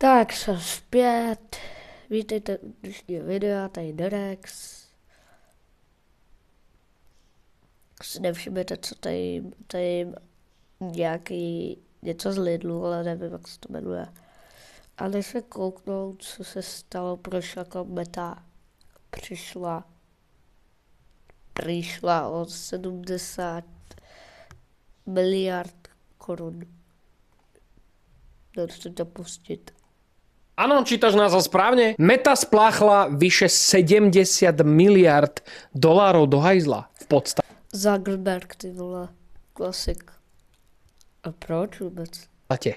Tak jsem zpět. Vítejte u dnešního videa, tady Derex. Si nevšimněte, co tady nějaký něco z Lidlu, ale nevím, jak se to jmenuje. A než se kouknout, co se stalo, proč jako Meta přišla o 70 miliard korun. Nechci to pustit. Áno, čítaš názov správne. Meta spláchla vyše 70 miliard dolárov do hajzla v podstate. Zuckerberg, ty vole, klasik. A proč vůbec?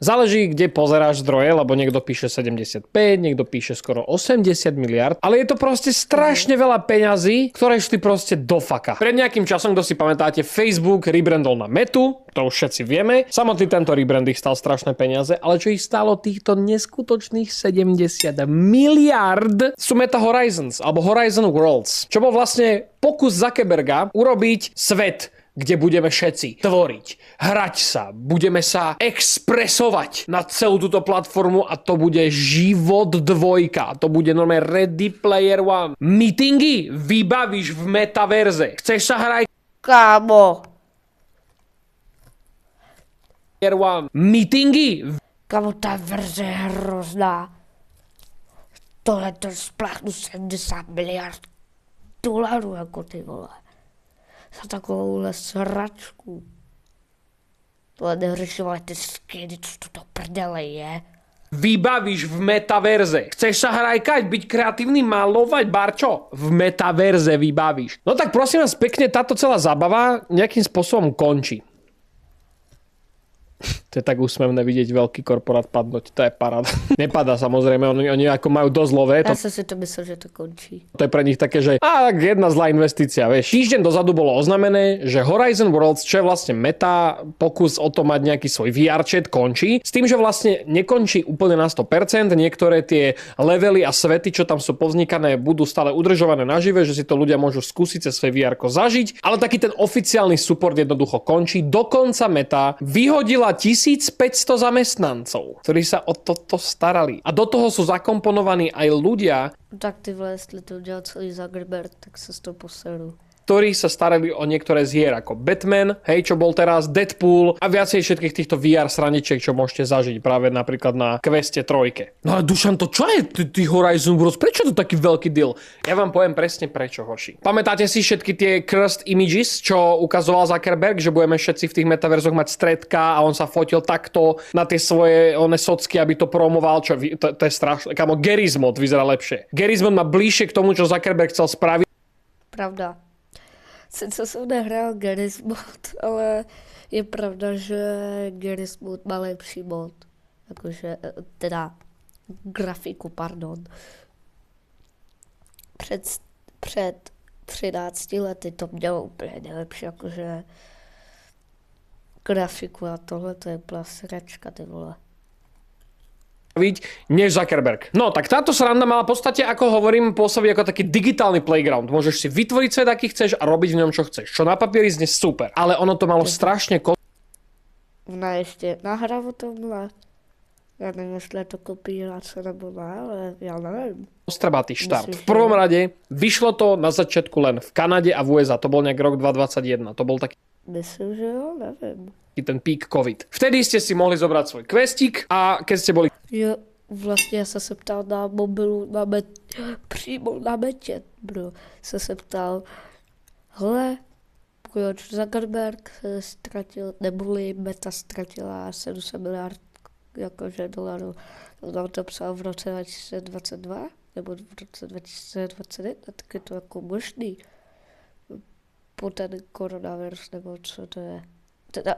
Záleží, kde pozeráš zdroje, lebo niekto píše 75, niekto píše skoro 80 miliard, ale je to proste strašne veľa peňazí, ktoré šli proste do faka. Pred nejakým časom, kto si pamätáte, Facebook rebrandol na Metu, to už všetci vieme. Samotný tento rebrand ich stal strašné peniaze, ale čo ich stálo týchto neskutočných 70 miliard sú Meta Horizons, alebo Horizon Worlds, čo bol vlastne pokus Zuckerberga urobiť svet, kde budeme všetci tvoriť, hrať sa, budeme sa expresovať na celú túto platformu a to bude život dvojka. To bude normálne Ready Player One. Meetingy vybavíš v metaverze. Chceš sa hrať? Kámo. Meetingy? Kámo, ta verze je hrozná. Tohle to spláchnu 70 miliard dolarů, jako ty vole. Za takovouhle sračku. Tohle neřešovali ty skiny, co to prdele je. Vybavíš v metaverze. Chceš sa hrajkať, byť kreatívny, malovať, barčo? V metaverze vybavíš. No tak prosím vás pekne, táto celá zábava nejakým spôsobom končí. To je tak úsmevné vidieť veľký korporát padnúť, to je paráda. Nepadá samozrejme, oni ako majú dosť zlové. Ja som si to myslel, že to končí. To je pre nich také, že jedna zlá investícia, vieš. Týždeň dozadu bolo oznamené, že Horizon Worlds, čo je vlastne Meta, pokus o to mať nejaký svoj VR chat, končí. S tým, že vlastne nekončí úplne na 100%, niektoré tie levely a svety, čo tam sú povznikané, budú stále udržované nažive, že si to ľudia môžu skúsiť cez svoje VR zažiť, ale taký ten oficiálny support jednoducho končí. Dokonca Meta vyhodila 1500 zamestnancov, ktorí sa o toto starali. A do toho sú zakomponovaní aj ľudia, tak ty vole, jestli to udělal celý Zuckerberg, tak se s to poseru. Ktorí sa starali o niektoré z hier ako Batman, hej, čo bol teraz, Deadpool a viacej všetkých týchto VR sraničiek, čo môžete zažiť práve napríklad na Queste 3. No ale Dušan, to čo je ty Horizon Worlds? Prečo je to taký veľký deal? Ja vám poviem presne prečo, hoši. Pamätáte si všetky tie cursed images, čo ukazoval Zuckerberg, že budeme všetci v tých metaverzoch mať stredka a on sa fotil takto na tie svoje socky, aby to promoval, čo to je strašné. Kamo, Garry's Mod vyzerá lepšie. Garry's Mod má bližšie k tomu, čo Zuckerberg chcel spraviť. Pravda. Sice jsem nehrál Garry's Mod, ale je pravda, že Garry's Mod má lepší mod. Jakože, teda grafiku, pardon. Před 13 lety to mělo úplně nejlepší, jakože grafiku a tohle to je byla sračka, ty vole. Než Zuckerberg. No, tak táto sranda mala v podstate, ako hovorím, pôsobí ako taký digitálny playground. Môžeš si vytvoriť svet, aký chceš a robiť v ňom, čo chceš. Čo na papieri znie super. Ale ono to malo strašne Ona ještě nahrá o tomhle. Já nevím, jestli je to kopírace nebo ne, ale já nevím. Ostrbatý štart. V prvom rade vyšlo to na začiatku len v Kanade a v USA. To bol nejak rok 2021. To bol taký... Myslím, že jo, nevím. Ten peak COVID. Vtedy ste si mohli zobrať svoj questík a keď ste boli... Jo, vlastně já jsem se ptal na mobilu, přímo na Metě, bro. Jsem se ptal, hele, proč Zuckerberg se ztratil, neboli Meta ztratila 700 miliard jakože dolarů. On to psal v roce 2022, nebo v roce 2021, tak je to jako možný. Po ten koronavirus, nebo co to je. Teda,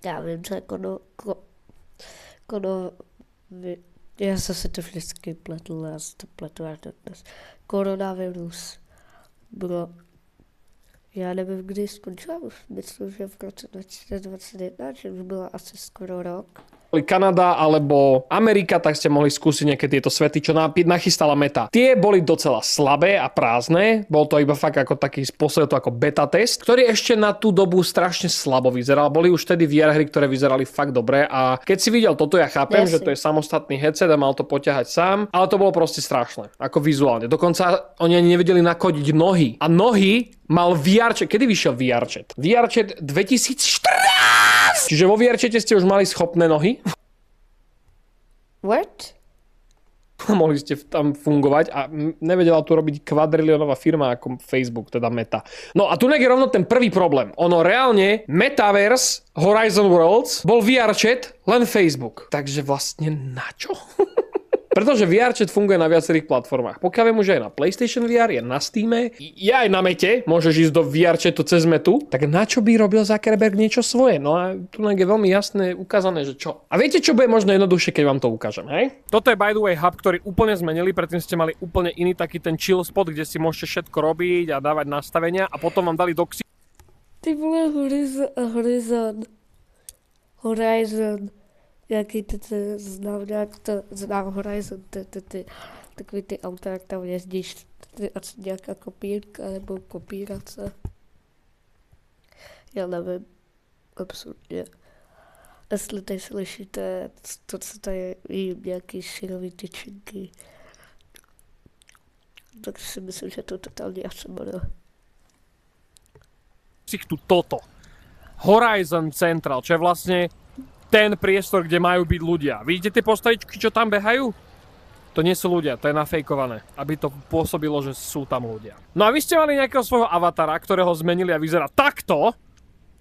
já vím, co je já jsem si to vždycky pletl, já si to pletu až dnes. Koronavirus, bro. Já nevím, kdy skončila, už myslím, že v roce 2021, že už byla asi skoro rok. Kanada alebo Amerika, tak ste mohli skúsiť nejaké tieto svety, čo nachystala Meta. Tie boli docela slabé a prázdne, bol to iba fakt ako taký spôsob, to ako beta test, ktorý ešte na tú dobu strašne slabo vyzeral. Boli už vtedy VR hry, ktoré vyzerali fakt dobre a keď si videl toto, ja chápem, že to je samostatný headset a mal to poťahať sám, ale to bolo proste strašné, ako vizuálne. Dokonca oni ani nevedeli nakodiť nohy. A nohy mal VRChat. Kedy vyšiel VRChat? VRChat 2014! Čiže vo VRChate ste už mali schopné nohy. What? Mohli ste tam fungovať a nevedela tu robiť kvadrilionová firma ako Facebook, teda Meta. No a tu je rovno ten prvý problém. Ono reálne Metaverse Horizon Worlds bol VRChat len Facebook. Takže vlastne na čo? Pretože VRChat funguje na viacerých platformách. Pokiaľ viem, že je na PlayStation VR, je na Steame, je aj na Mete, môžeš ísť do VRChatu cez Metu, tak na čo by robil Zuckerberg niečo svoje? No a tu je veľmi jasné ukázané, že čo. A viete, čo bude možno jednoduchšie, keď vám to ukážem, hej? Toto je by the way hub, ktorý úplne zmenili, predtým ste mali úplne iný taký ten chill spot, kde si môžete všetko robiť a dávať nastavenia a potom vám dali do Ty vole Horizon. Jaký ty znám nějak to, znám Horizon, takový ty auta, jak tam jezdíš, asi nějaká kopírka nebo kopírace. Já nevím, absolutně. Jestli tady slyšíte to, co tady jí nějaký syrový tyčinky, tak si myslím, že to totálně ASMR. tu toto. Horizon Central, čo je vlastne ten priestor, kde majú byť ľudia. Vidíte tie postavičky, čo tam behajú? To nie sú ľudia, to je nafejkované, aby to pôsobilo, že sú tam ľudia. No a vy ste mali nejakého svojho avatara, ktorého zmenili a vyzerá takto.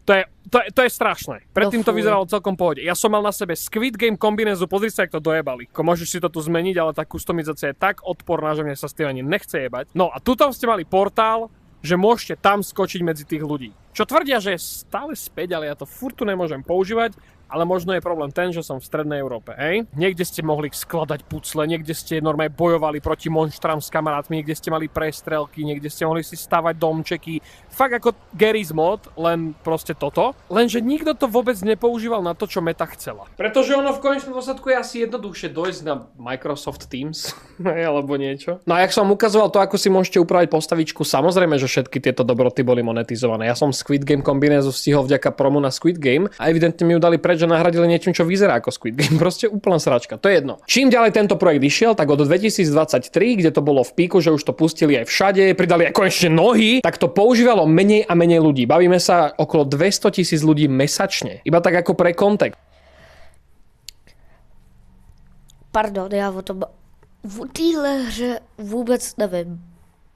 To je strašné. Predtým to vyzeralo celkom pohode. Ja som mal na sebe Squid Game kombinézu, pozri sa, jak to dojebali. Môžeš si to tu zmeniť, ale tá kustomizácia je tak odporná, že mne sa s tým ani nechce jebať. No a tuto ste mali portál, že môžete tam skočiť medzi tých ľudí. Čo tvrdia, že je stále späť, ale ja to furt tu nemôžem používať. Ale možno je problém ten, že som v strednej Európe, hej? Niekde ste mohli skladať pucle, niekde ste normálne bojovali proti monštrám s kamarátmi, niekde ste mali prestrelky, niekde ste mohli si stavať domčeky. Fakt ako Garry's Mod, len proste toto. Lenže nikto to vôbec nepoužíval na to, čo Meta chcela. Pretože ono v konečnom dôsledku je asi jednoduchšie dojsť na Microsoft Teams, alebo niečo. No a jak som ukazoval to, ako si môžete upraviť postavičku, samozrejme, že všetky tieto dobroty boli monetizované. Ja som Squid Game kombinézu stihol vďaka promu na Squid Game a evidentne mi ju dali preč, že nahradili niečím, čo vyzerá ako Squid Game. Proste úplná sračka. To je jedno. Čím ďalej tento projekt išiel, tak od 2023, kde to bolo v píku, že už to pustili aj všade, pridali aj konečne nohy, tak to používalo menej a menej ľudí. Bavíme sa okolo 200 000 ľudí mesačne. Iba tak ako pre kontext. Pardon, já o tom v téhle hře vůbec nevím.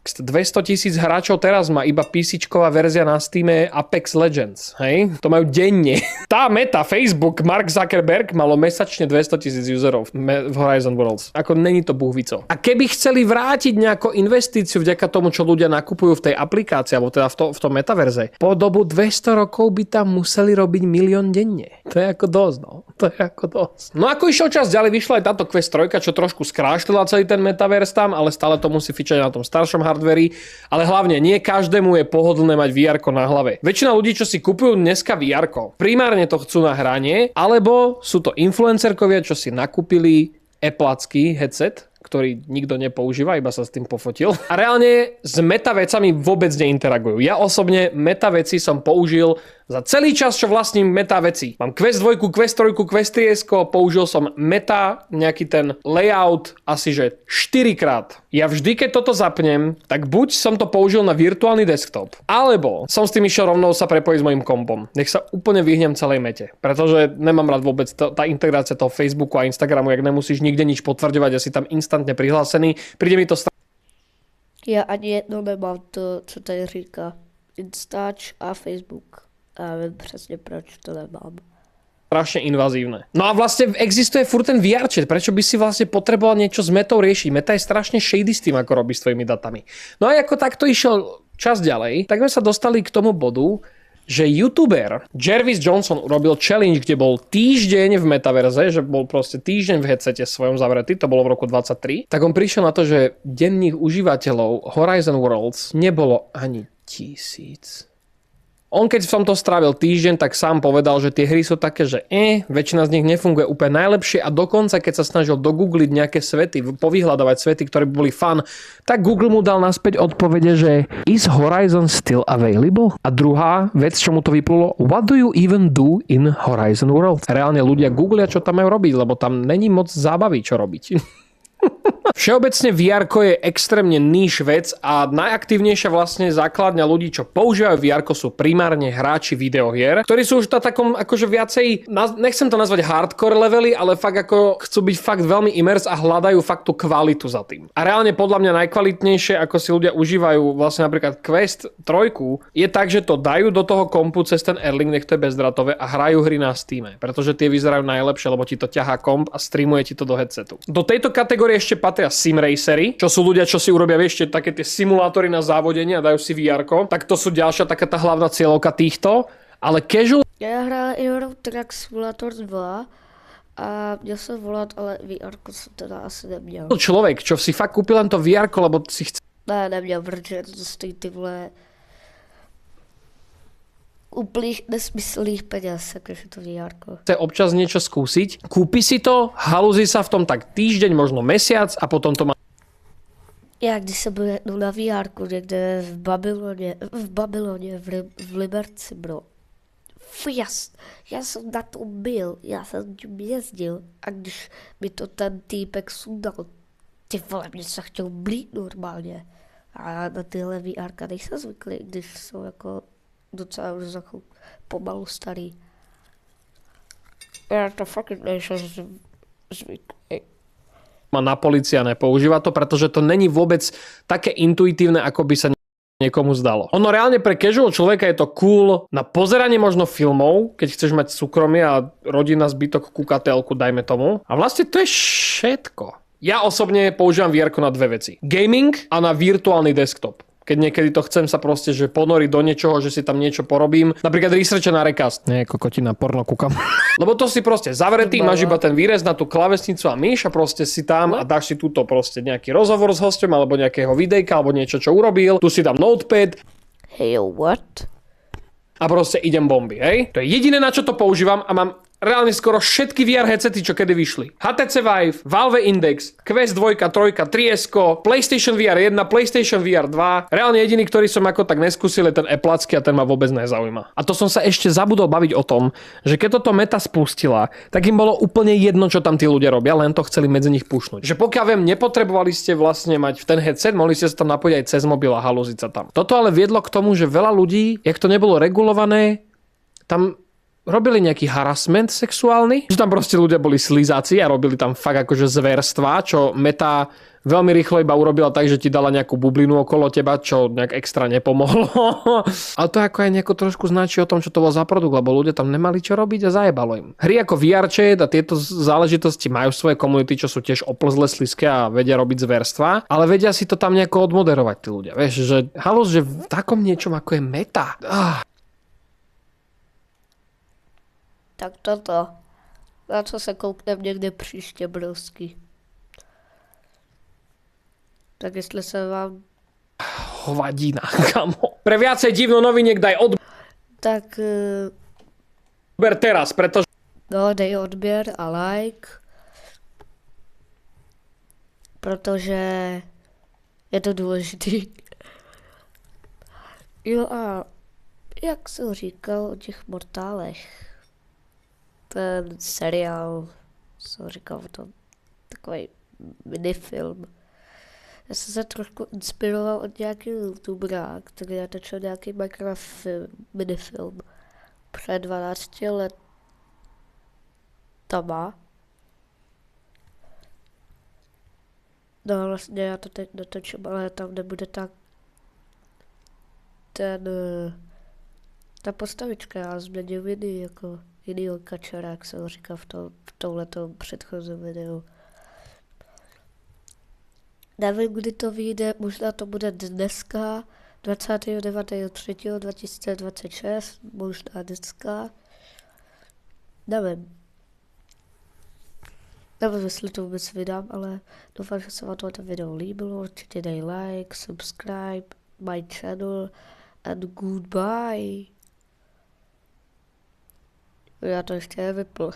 200 000 hráčov teraz má iba PC-čková verzia na Steame Apex Legends, hej? To majú denne. Tá Meta, Facebook, Mark Zuckerberg malo mesačne 200 000 userov v Horizon Worlds. Ako není to buhvico. A keby chceli vrátiť nejakú investíciu vďaka tomu, čo ľudia nakupujú v tej aplikácii, alebo teda v tom metaverze, po dobu 200 rokov by tam museli robiť 1 000 000 denne. To je ako dosť, no. To je ako dosť. No ako išiel čas ďalej, vyšla aj táto Quest 3, čo trošku skrášlila celý ten metaverse tam, ale stále to musí fičať na tom staršom hardveri, ale hlavne nie každému je pohodlné mať VR-ko na hlave. Väčšina ľudí, čo si kupujú dneska VR-ko, primárne to chcú na hranie, alebo sú to influencerkovia, čo si nakúpili Appleacký headset, ktorý nikto nepoužíva, iba sa s tým pofotil. A reálne s metavecami vôbec neinteragujú. Ja osobne metaveci som použil za celý čas, čo vlastním metaveci. Mám Quest 2, Quest 3, Quest 3, použil som meta, nejaký ten layout asi že 4 krát. Ja vždy, keď toto zapnem, tak buď som to použil na virtuálny desktop, alebo som s tým išiel rovnou sa prepojiť s mojim kompom. Nech sa úplne vyhnem celej mete. Pretože nemám rád vôbec tá integrácia toho Facebooku a Instagramu, jak nemusíš nikde nič potvrďovať, ja si tam instantne prihlásený. Príde mi to Já ani jedno nemám to, co tady říká. Instač a Facebook. A viem presne, proč to nemám. Strašne invazívne. No a vlastne existuje furt ten VR chat. Prečo by si vlastne potreboval niečo s metou riešiť? Meta je strašne shady s tým, ako robí s tvojimi datami. No a ako takto išiel čas ďalej, tak sme sa dostali k tomu bodu, že youtuber Jervis Johnson urobil challenge, kde bol týždeň v metaverze, že bol proste týždeň v headsete svojom zavretý, to bolo v roku 23, tak on prišiel na to, že denných užívateľov Horizon Worlds nebolo ani 1000. On keď v tomto strávil týždeň, tak sám povedal, že tie hry sú také, že väčšina z nich nefunguje úplne najlepšie a dokonca keď sa snažil dogoogliť nejaké svety, povyhľadávať svety, ktoré by boli fun, tak Google mu dal naspäť odpovede, že is Horizon still available? A druhá vec, čo mu to vyplulo, what do you even do in Horizon World? Reálne ľudia googlia, čo tam majú robiť, lebo tam není moc zábavy, čo robiť. Všeobecne VR je extrémne níž vec a najaktívnejšia vlastne základňa ľudí, čo používajú VR, sú primárne hráči videohier, ktorí sú už na takom akože viacej, nechcem to nazvať hardcore levely, ale fakt ako chcú byť fakt veľmi immerse a hľadajú fakt tú kvalitu za tým. A reálne podľa mňa najkvalitnejšie, ako si ľudia užívajú vlastne napríklad Quest 3, je tak, že to dajú do toho kompu cez ten Airlink, nech to je bezdratové a hrajú hry na Steame, pretože tie vyzerajú najlepšie, lebo ti to ťahá komp a streamuje ti to do headsetu. Do tejto kategórie ešte patria simracery, čo sú ľudia, čo si urobia ešte také tie simulátory na závodenie a dajú si VR-ko, tak to sú ďalšia taká tá hlavná cieľovka týchto, ale casual... Já hrál Euro Truck Simulator 2 a měl jsem volat, ale VR-ko jsem teda asi neměl. Člověk, čo si fakt kúpil len to VR-ko, lebo si chce... Ne, neměl, protože to stojí ty vole úplných nesmyslných peněz, jakože to VR-ko. Chce občas niečo skúsiť, kúpi si to, halúzi sa v tom tak týždeň, možno mesiac a potom to má... Já když jsem byl jednou na VR-ku někde v Babyloně, v Liberci, bro. Já jsem na tom byl, já jsem tím jezdil a když mi to ten týpek sundal, ty vole, mě se chtěl blít normálně. A na tyhle VR-ka nejsem zvyklý, když jsou jako docela už jako pomalu starý. Já to fakt nejsem zvyklý. Má na policia nepoužíva to, pretože to není vôbec také intuitívne, ako by sa niekomu zdalo. Ono reálne pre casual človeka je to cool na pozeranie možno filmov, keď chceš mať súkromie a rodina zbytok kúkatelku, dajme tomu. A vlastne to je všetko. Ja osobne používam VR na dve veci. Gaming a na virtuálny desktop. Keď niekedy to chcem sa proste, že ponoriť do niečoho, že si tam niečo porobím. Napríklad researche na Recast. Nie, kokotina, porno kúkam. Lebo to si proste zavretý, máš iba ten výrez na tú klavesnicu a myš a proste si tam a dáš si túto proste nejaký rozhovor s hosťom alebo nejakého videjka alebo niečo, čo urobil. Tu si dám notepad. Hey, what? A proste idem bomby, hej? To je jediné, na čo to používam a mám reálne skoro všetky VR headsety, čo kedy vyšli. HTC Vive, Valve Index, Quest 2, 3, 3S, PlayStation VR 1, PlayStation VR 2. Reálne jediný, ktorý som ako tak neskúsil, je ten Applecký a ten ma vôbec nezaujíma. A to som sa ešte zabudol baviť o tom, že keď toto Meta spustila, tak im bolo úplne jedno, čo tam tí ľudia robia, len to chceli medzi nich pušnúť. Že pokiaľ viem, nepotrebovali ste vlastne mať ten headset, mohli ste sa tam napojiť aj cez mobil a halúziť sa tam. Toto ale viedlo k tomu, že veľa ľudí, jak to nebolo regulované, tam robili nejaký harassment sexuálny, že tam proste ľudia boli slizáci a robili tam fakt akože zverstva, čo Meta veľmi rýchlo iba urobila tak, že ti dala nejakú bublinu okolo teba, čo nejak extra nepomohlo. Ale to ako aj nejako trošku značí o tom, čo to bol za produkt, lebo ľudia tam nemali čo robiť a zajebalo im. Hry ako VRChat a tieto záležitosti majú svoje komunity, čo sú tiež oplzle sliské a vedia robiť zverstva, ale vedia si to tam nejako odmoderovať tí ľudia. Vieš, že halus, že v takom niečom ako je Meta. Tak toto. Na co se kouknem někde příště, brovsky. Tak jestli se vám... Hovadina, kamo. Pre viacej divno noviniek daj odber Tak... teraz, pretože... No, dej odběr a like. Protože je to důležitý. Jo a jak jsem říkal o těch mortálech, ten seriál, co říkal o tom, takový minifilm. Já jsem se trošku inspiroval od nějakého youtubera, který natočil nějaký Minecraft minifilm před 12 letama. No vlastně já to teď natočím, ale tam nebude tak ta postavička, já změním jiný, jako jinýho kačera, jak jsem říkal v tomhletom předchozím videu. Nevím, kdy to vyjde, možná to bude dneska, 29.3.2026, možná dneska. Nevím. Nevím, jestli to vůbec vydám, ale doufám, že se vám tohle video líbilo. Určitě dej like, subscribe my channel and goodbye. Já to ještě nevypl.